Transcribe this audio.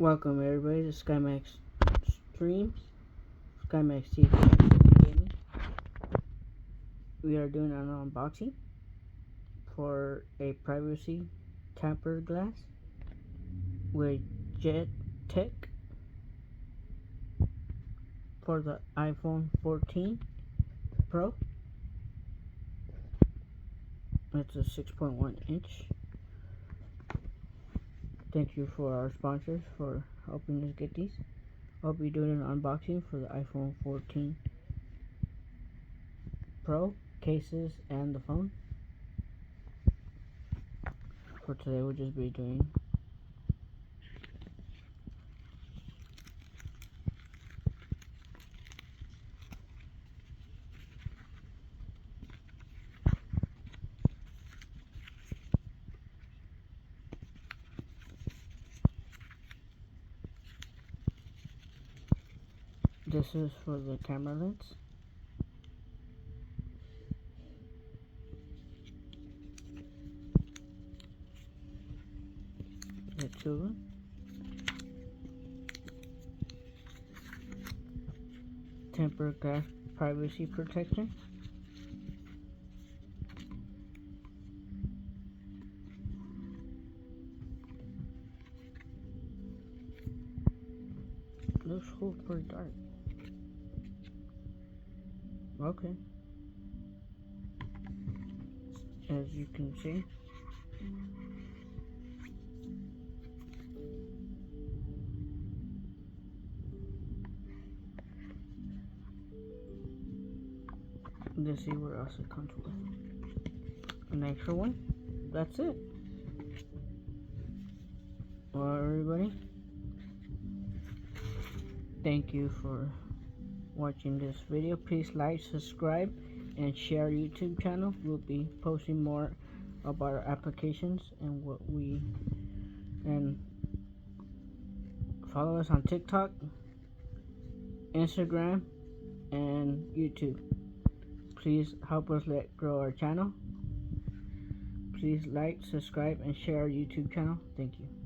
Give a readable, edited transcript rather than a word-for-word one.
Welcome everybody to SkyMax Streams, SkyMax TV Gaming. We are doing an unboxing for a privacy tamper glass with JetTech for the iPhone 14 Pro. It's a 6.1 inch. Thank you for our sponsors for helping us get these. I'll be doing an unboxing for the iPhone 14 Pro, cases, and the phone. For today, we'll just be doing this is for the camera lens. The two of them. Tempered glass privacy protection. Looks cool, pretty dark. Okay. As you can see, let's see what else it comes with. An extra one. That's it. Well, everybody, thank you for watching this video. Please like, subscribe, and share our YouTube channel. We'll be posting more about our applications and and follow us on TikTok, Instagram, and YouTube. Please help us grow our channel. Please like, subscribe, and share our YouTube channel. Thank you.